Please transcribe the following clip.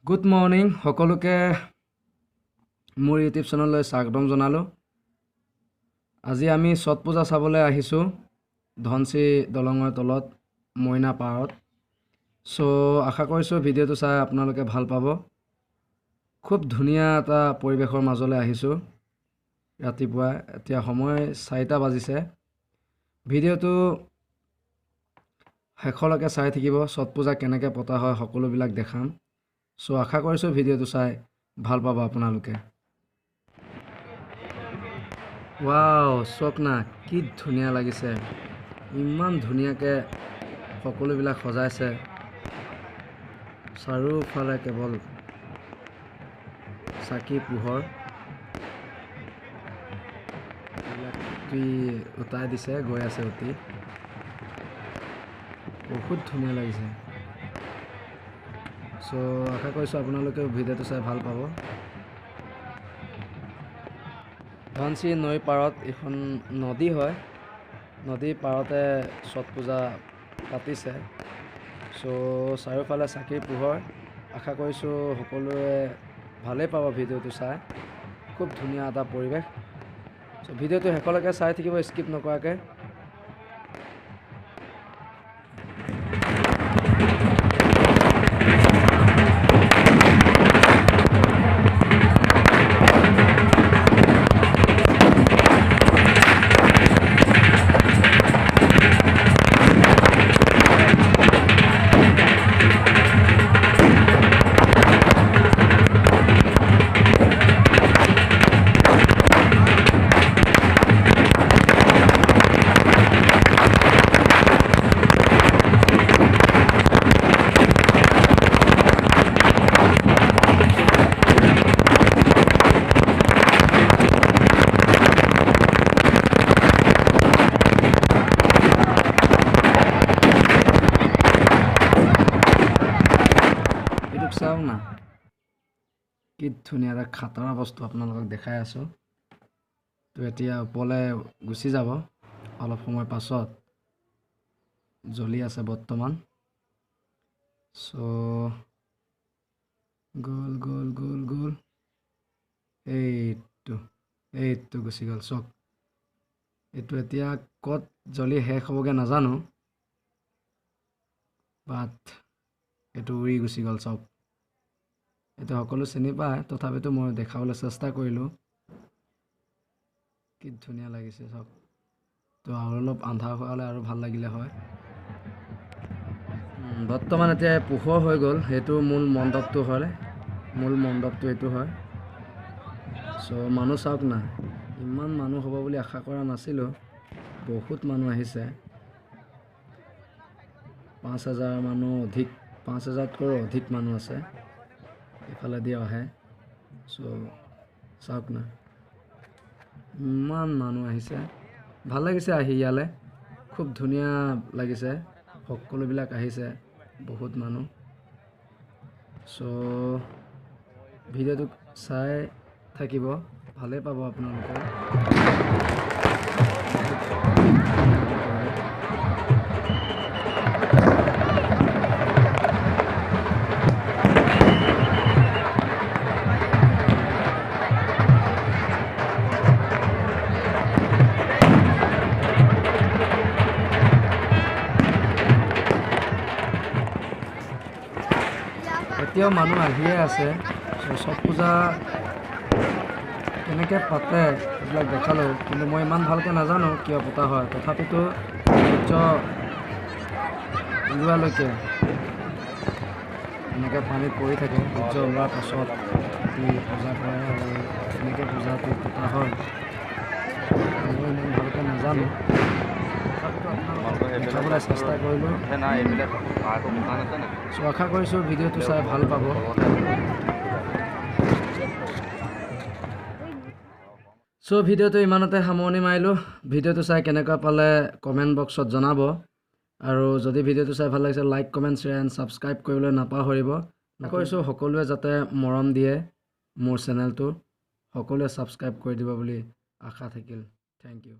Good morning সকলোকে মোৰ YouTube চেনেললৈ স্বাগতম জনালোঁ। আজি আমি ছট পূজা চাবলৈ আহিছোঁ ধনশী দলঙৰ তলত মইনা পাৰত। আশা কৰিছোঁ ভিডিঅ'টো চাই আপোনালোকে ভাল পাব। খুব ধুনীয়া এটা পৰিৱেশৰ মাজলৈ আহিছোঁ ৰাতিপুৱা। এতিয়া সময় 4টা বাজিছে। ভিডিঅ'টো শেষলৈকে চাই থাকিব। ছট পূজা কেনেকৈ পতা হয় সকলোবিলাক দেখাম। আশা কৰিছোঁ ভিডিঅ'টো চাই ভাল পাব আপোনালোকে। ৱাও, চাওক না কি ধুনীয়া লাগিছে। ইমান ধুনীয়াকৈ সকলোবিলাক সজাইছে। চাৰিওফালে কেৱল চাকি পোহৰ উটাই দিছে, গৈ আছে অতি। বহুত ধুনীয়া লাগিছে। আশা কৰিছোঁ আপোনালোকে ভিডিঅ'টো চাই ভাল পাব। ধনশী নৈৰ পাৰত এখন নদী হয়। নদীৰ পাৰতে ছট পূজা পাতিছে। চাৰিওফালে চাকিৰ পোহৰ। আশা কৰিছোঁ সকলোৱে ভালেই পাব ভিডিঅ'টো চাই। খুব ধুনীয়া এটা পৰিৱেশ। ভিডিঅ'টো শেষলৈকে চাই থাকিব স্কিপ নকৰাকৈ। চাওক না কি ধুনীয়া এটা খাতৰা বস্তু আপোনালোকক দেখাই আছোঁ। এতিয়া ওপৰলৈ গুচি যাব অলপ সময় পাছত। জ্বলি আছে বৰ্তমান। গ'ল গ'ল গ'ল গ'ল এইটো গুচি গ'ল। চাওক এইটো এতিয়া ক'ত জ্বলি শেষ হ'বগৈ নাজানো, বাট এইটো উৰি গুচি গ'ল। চাওক এইটো সকলো চিনি পায়, তথাপিতো মই দেখাবলৈ চেষ্টা কৰিলোঁ। কি ধুনীয়া লাগিছে চাওক। আৰু অলপ আন্ধাৰ হোৱালে আৰু ভাল লাগিলে হয়। বৰ্তমান এতিয়া পোহৰ হৈ গ'ল। সেইটো মূল মণ্ডপটো হয়। মূল মণ্ডপটো এইটো হয়। মানুহ চাওক না, ইমান মানুহ হ'ব বুলি আশা কৰা নাছিলোঁ। বহুত মানুহ আহিছে। 5,000 মানুহ অধিক, 5,000তকৈও অধিক মানুহ আছে এইফালেদি আহে। চাওক না ইমান মানুহ আহিছে। ভাল লাগিছে আহি ইয়ালৈ। খুব ধুনীয়া লাগিছে। সকলোবিলাক আহিছে বহুত মানুহ। ভিডিঅ'টো চাই থাকিব, ভালেই পাব আপোনালোকে। এতিয়াও মানুহ আহিয়ে আছে। ছট পূজা কেনেকৈ পাতে এইবিলাক দেখালোঁ, কিন্তু মই ইমান ভালকৈ নাজানো কিয় পতা হয়। তথাপিতো সূৰ্য ওলোৱালৈকে এনেকৈ পানীত পৰি থাকে। সূৰ্য ওলোৱাৰ পাছত পূজা কৰে আৰু এনেকৈ পূজাটো পতা হয়। মই ইমান ভালকৈ নাজানো, দেখাবলৈ চেষ্টা কৰিলোঁ। আশা কৰিছোঁ ভিডিঅ'টো চাই ভাল পাব। ভিডিঅ'টো ইমানতে সামৰণি মাৰিলোঁ। ভিডিঅ'টো চাই কেনেকুৱা পালে কমেণ্ট বক্সত জনাব। আৰু যদি ভিডিঅ'টো চাই ভাল লাগিছে like, comment, share and subscribe কৰিবলৈ নাপাহৰিব। আশা কৰিছোঁ সকলোৱে যাতে মৰম দিয়ে মোৰ চেনেলটো। সকলোৱে ছাবস্ক্ৰাইব কৰি দিব বুলি আশা থাকিল। Thank U.